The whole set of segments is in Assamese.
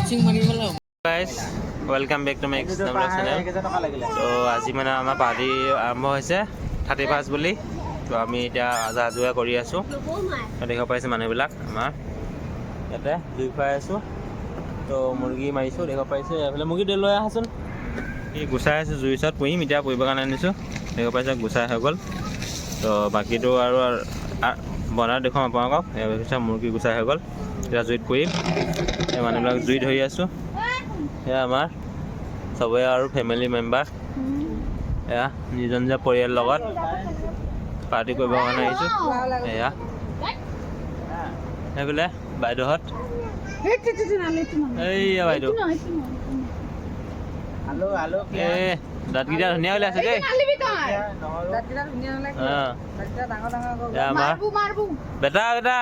Guys welcome back to my channel. তো আজি মানে আমাৰ পাৰ্টি আৰম্ভ হৈছে 31 বুলি। তো আমি এতিয়া আজা আজোৰা কৰি আছোঁ। দেখিব পাইছে মানুহবিলাক আমাৰ ইয়াতে জুই খুৱাই আছোঁ। তো মুৰ্গী মাৰিছোঁ দেখিব পাইছে। এইফালে মুৰ্গী লৈ আহাচোন। এই গুচাই আছোঁ জুইৰ ওচৰত পুহিম এতিয়া পুহিবৰ কাৰণে আনিছোঁ। দেখিব পাইছে গুচাই হৈ গ'ল। তো বাকীটো আৰু বনাই দেখুৱাম আপোনালোকক। এই মুৰ্গী গুচাই হৈ গ'ল। এতিয়া জুইত পুহিম। এই মানুহবিলাক জুই ধৰি আছোঁ। এয়া আমাৰ চবৰে আৰু ফেমিলি মেম্বাৰ। এয়া নিজৰ নিজৰ পৰিয়ালৰ লগত পাৰ্টি কৰিবৰ কাৰণে আহিছোঁ। এয়া সেইফালে বাইদেউহঁত এইয়া বাইদেউ দাঁতকেইটা ধুনীয়া ওলাই আছে দেই। আমাৰ বেটা বেটা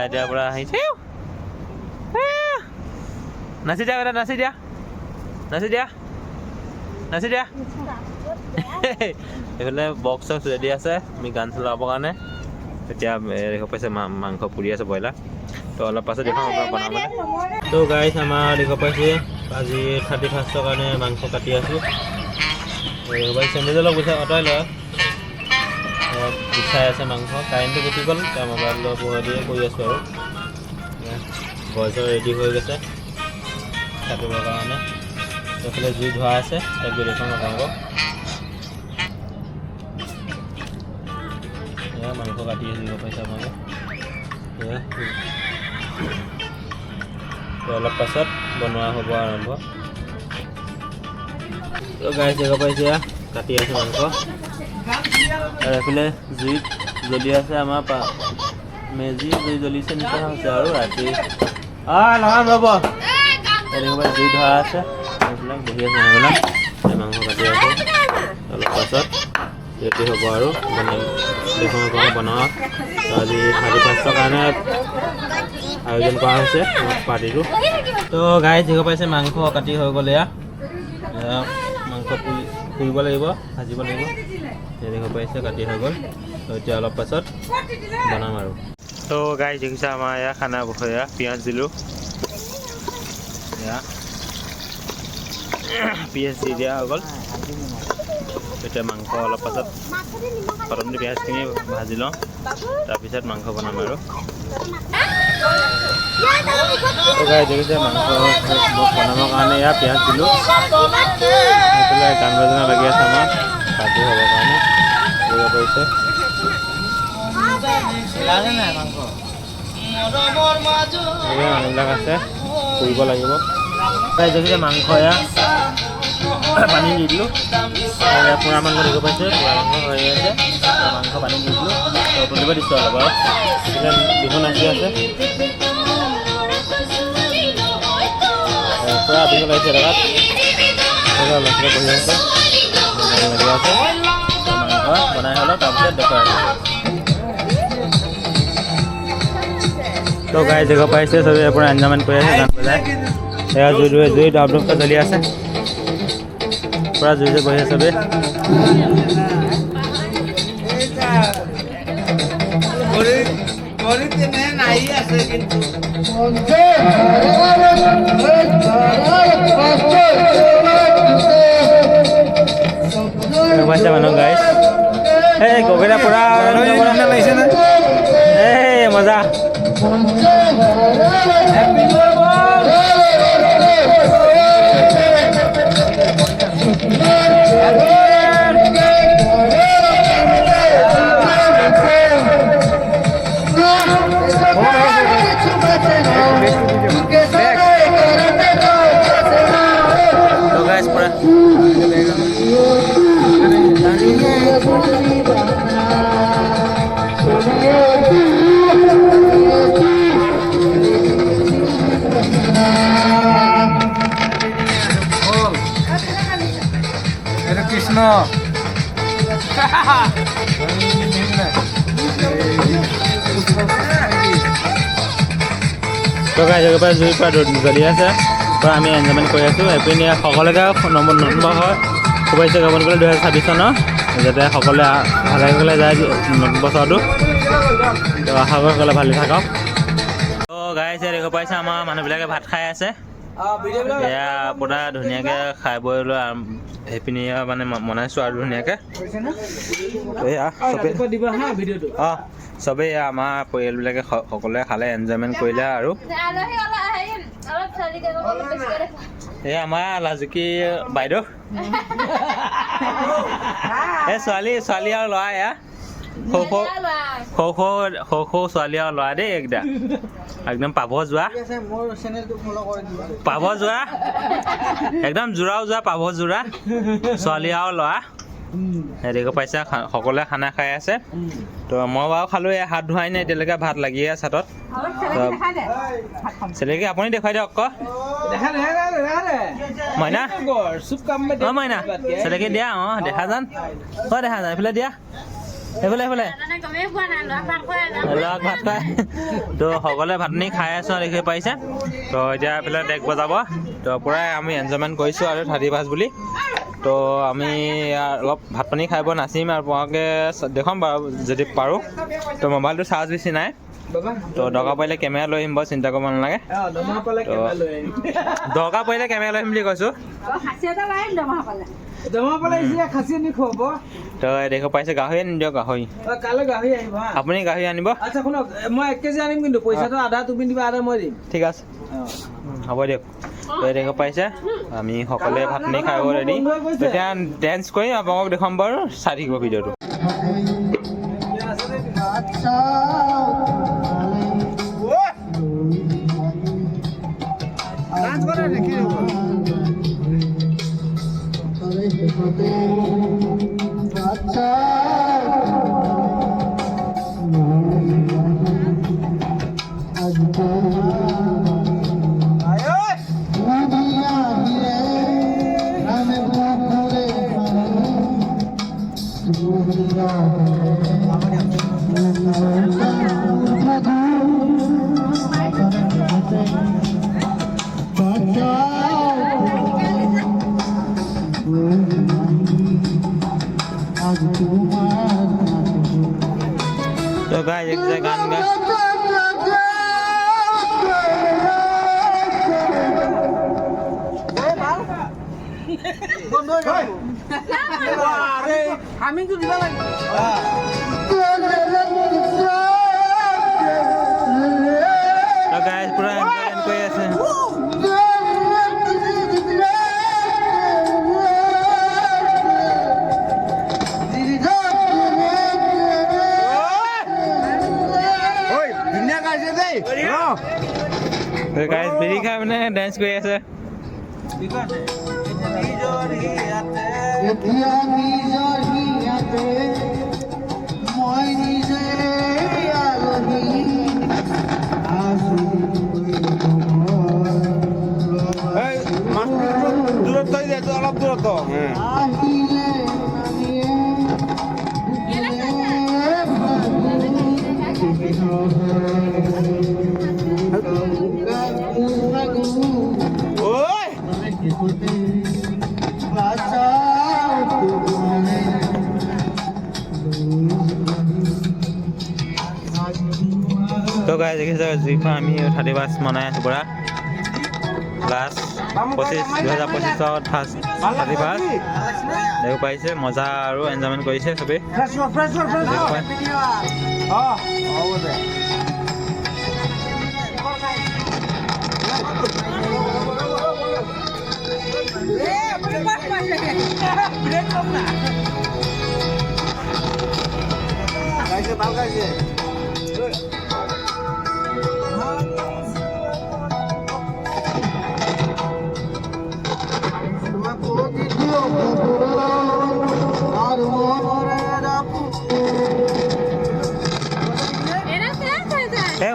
এতিয়াৰ পৰা আহিছে। নাচি দিয়া বেটা নাচি দিয়া নাচি দিয়া নাচি দিয়া। এইফালে বক্স চক্স ৰেডি আছে আমি গান চলাবৰ কাৰণে। এতিয়া দেখিব পাইছে মাংস পুৰি আছে ব্ৰইলাৰ। তো অলপ পাছত দেখুৱাম আপোনাক বনাবলৈ। তো গাইজ আমাৰ দেখিব পাইছে আজি 31ৰ কাৰণে মাংস কাটি আছোঁ। চেণ্ডেল অলপ গুচাই আঁতৰাই লয় গুচাই আছে মাংস। কাৰেণ্টটো গুচি গ'ল এতিয়া মোবাইলৰ পোহৰ দিয়ে কৰি আছোঁ আৰু ভইচৰ ৰেডি হৈ গৈছে কাটিবৰ কাৰণে। এইফালে জুই ধোৱা আছে তাত গৈ দেখুৱাম আপোনালোকক। এয়া মাংস কাটি দিব পাইছে আপোনালোকে। এয়া অলপ পাছত বনোৱা হ'ব আৰম্ভ। তো গাইজ দেখিব পাইছে কাটি আছে মাংস। আৰু এইফালে জুইত জ্বলি আছে আমাৰ মেজি জুই জ্বলিছে নিচিনা হৈছে আৰু ৰাতি লগাম ৰ'ব। দেখিব পাই জুই ধৰা আছে এইবিলাক বহি আছে মানুহবিলাক। মাংস কাটি আছে অলপ পাছত ৰেডি হ'ব আৰু দেখুৱাম বনোৱা। আজি 31ৰ কাৰণে আয়োজন কৰা হৈছে পাৰ্টিটো। তো গাইজ দেখিব পাইছে মাংস কাটি হৈ গ'ল। এয়া মাংস পুৰিব লাগিব ভাজিব লাগিব। দেখিব পাইছে কাটি হৈ গ'ল। তো এতিয়া অলপ পাছত বনাম আৰু। তো গাইজ দেখিছে আমাৰ এয়া খানা বস্তু পিঁয়াজ দিলোঁ। এয়া পিঁয়াজ দি দিয়া হৈ গ'ল। এতিয়া মাংস অলপ পাছত প্ৰথমতে পিঁয়াজখিনি ভাজি লওঁ তাৰপিছত মাংস বনাম আৰু। তো গাইজ দেখিছে মাংস বনাবৰ কাৰণে এয়া পিঁয়াজ দিলোঁ। সেইফালে গান বাজনা লাগি আছে আমাৰ পাৰ্টি হ'বৰ কাৰণে। দেখিব পাৰিছে মানুহবিলাক আছে ফুৰিব লাগিব। দেখিছে মাংস এয়া পানী দি দিলোঁ। পোৰা মাংস দেখিব পাইছে পোৰা মাংস হৈ আছে। মাংস পানী দি দিলোঁ উতলিব দিছোঁ অলপ আৰু। বিহু নাচি আছে পুৰা বিহু লাগিছে জেগাত। ল'ৰা ছোৱালী বহি আছে লাগি আছে। মাংস বনাই হ'লেও তাৰপিছত দেখুৱাই আছে। তো গাইজ দেখিব পাইছে চবেই আপোনাৰ এনজয়মেণ্ট কৰি আছে গান বজাই। এয়া জুই ডাবডুবকৈ জ্বলি আছে পুৰা জুই বহি আছে চবেই। পাইছে মানুহ গাইজ এই গগৈৰা পুৰা লাগিছে নে এই মজা। কৃষ্ণ টকা জেগাৰ পৰা জুইৰ পৰা জ্বলি আছে পৰা আমি এনজয়মেণ্ট কৰি আছোঁ। এপিনে সকলোকে নতুন বৰ্ষৰ শুভেচ্ছা জ্ঞাপন কৰিলোঁ 2026 চনৰ। যাতে সকলোৱে ভালে ভালে যায় নতুন বছৰটো। তো আশা কৰি সকলোৱে ভালে থাকক। তো গাইজ দেখি পাইছে আমাৰ মানুহবিলাকে ভাত খাই আছে। এয়া পুৰা ধুনীয়াকৈ খাই বৈ লৈ হেপী নিউ ইয়াৰ মানে মনাইছোঁ আৰু ধুনীয়াকৈ। এয়া চবেই আমাৰ পৰিয়ালবিলাকে সকলোৱে খালে, এনজয়মেণ্ট কৰিলে আৰু এই আমাৰ লাজুকী বাইদেউ এই ছোৱালী আৰু ল'ৰা এয়া সৰু ছোৱালী আৰু ল'ৰা দেই এইকেইটা একদম পাভ যোৱা একদম যোৰাও যোৱা পাভ যোৰা ছোৱালী আৰু ল'ৰা হেৰিকৈ পাইছে। সকলোৱে খানা খাই আছে। তো মই বাৰু খালোঁ, এই হাত ধোৱাই নাই এতিয়ালৈকে, ভাত লাগিয়ে আছে হাতত। চেলেকি আপুনি দেখুৱাই দিয়ক আকৌ মইনা মইনা চেলেকি দিয়া। দেখা যান দেখা যান এইফালে দিয়া, এইফালে ল'ৰাক ভাত খাই। তো সকলোৱে ভাত পানী খাই আছোঁ দেখি পাৰিছে। তো এতিয়া এইফালে ডেক বজাব। তো পূৰাই আমি এনজয়মেণ্ট কৰিছোঁ আৰু 31 বুলি। তো আমি অলপ ভাত পানী খাই বৈ নাচিম আৰু পৰাকৈ দেখুৱাম বাৰু যদি পাৰোঁ। তো মোবাইলটো চাৰ্জ বেছি নাই, তো দৰকাৰ পৰিলে কেমেৰা লৈ আহিম বাৰু, চিন্তা কৰিব নালাগে। দৰকাৰ পৰিলে কেমেৰা লৈ আহিম বুলি কৈছোঁ। তো দেখি পাইছে গাহৰি আনি দিয়ক। গাহৰি আপুনি গাহৰি আনিব। মই 1 কেজি আনিম, কিন্তু পইচাটো আধা তুমি দিবা, আধা মই দিম। ঠিক আছে, হ'ব দিয়ক। তো দেখি পাইছে আমি সকলোৱে ভাত পানী খাই ৰেডি। তেতিয়া ডেন্স কৰি আপোনালোকক দেখুৱাম বাৰু, চাই থাকিব ভিডিঅ'টো। तो गाइस एक से गान गा আমি তো দিবা লাগে। तो गाइस पूरा एंजॉय कोई আছে। তো গাইস বিৰি খাই মানে ডান্স কৰি আছে। দূৰত থৈ দে, অলপ দূৰত তো গাইস দেখিছে যিখন আমি 31 মনাই আছোঁ পুৰা লাষ্ট 2025 ফাৰ্ষ্ট 31 দেখি পাইছে। মজা আৰু এনজয়মেণ্ট কৰিছে চবেই।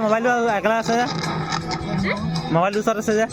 মোবাইলটো একলা আছে যে, মোবাইলটো ওচৰত আছে যে।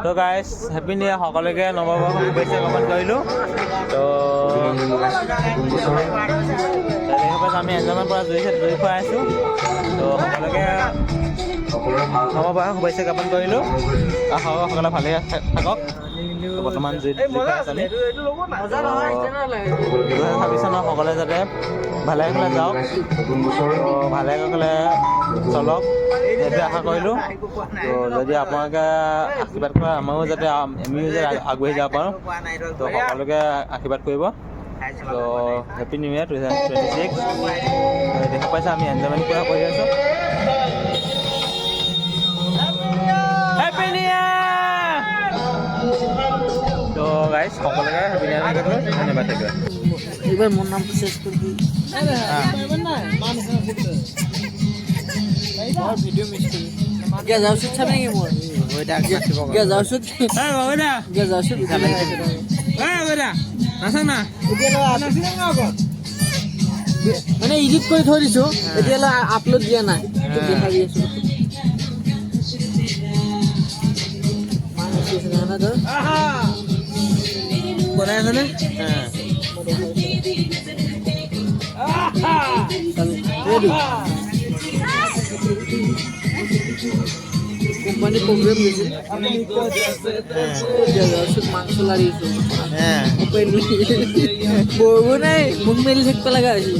তো গাইজ হেপী নিউ ইয়াৰ সকলোকে নৱবৰ্ষৰ শুভেচ্ছা জ্ঞাপন কৰিলোঁ। তো আমি এজনৰ পৰা জুই খুৱাই আছোঁ। তো সকলোকে নৱবৰ্ষৰ শুভেচ্ছা জ্ঞাপন কৰিলোঁ। সকলোৱে ভালে থাকক। বৰ্তমান জুই খুৱাই আছোঁ আমি। 2026 চনৰ সকলোৱে যাতে ভালে কুশলে যাওক, ভালে কুশলে চলক, সেইটোৱে আশা কৰিলোঁ। তো যদি আপোনালোকে আশীৰ্বাদ কৰে আমিও যাতে আগবাঢ়ি যাব পাৰোঁ। তো সকলোকে আশীৰ্বাদ কৰিব। তো হেপী নিউ ইয়াৰ 2026। দেখা পাইছে আমি এনজয়মেণ্ট পুৰা কৰি আছোঁ। হেপী নিউ ইয়াৰ। তো গাইজ সকলোকে হেপী নিউ ইয়াৰ থাকিব। ধন্যবাদ থাকিব। এবার মোর নাম শেষ করে দিই ভিডিও মিস করি গিয়া যাও সুদ ছাবে নাকি মোর ওইটা গিয়া যাও সুদ এই বাবারা গিয়া যাও সুদ ছাবে এই বাবারা আসা না মানে এডিট করে থৈ দিছো এতিয়া আপলোড দিয়া নাই দেখা দি আছো মানে কি আছে না তো কোনে আছে না কোম্পানি প্রোগ্রাম দিয়েছে মাংস লাড়িয়েছে বলবো নাই মুখ মেলি থাকতে লাগা আছে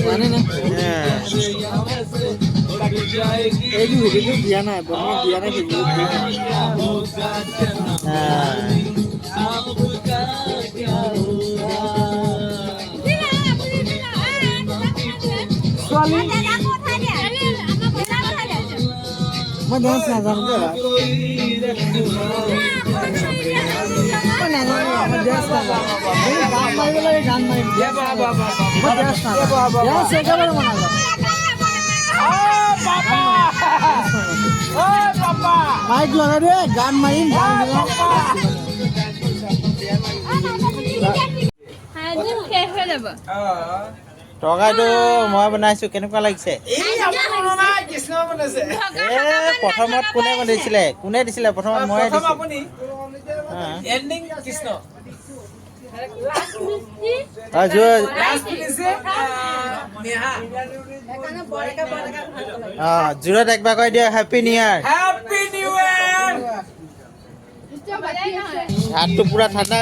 মানে না এই ভিডিও দিয়া নাই বর্তমান দিয়া নাই মই ডান্স নাজানো দেই মই নাজানো মই ডান্স নাজানো গান মাৰিব লাগে গান মাৰিম মই ডান্স নাজানো ডান্স একেবাৰে মই নাজানো মাইক লগাই দে গান মাৰিম তৰকাৰীটো মই বনাইছোঁ। কেনেকুৱা লাগিছে? প্ৰথমত কোনে দিছিলে? প্ৰথমত ময়ে দিছিলোঁ। জোৰত একবাৰ কৈ দিয়া হেপী নিউ ইয়াৰ। হাতটো পুৰা ঠাণ্ডা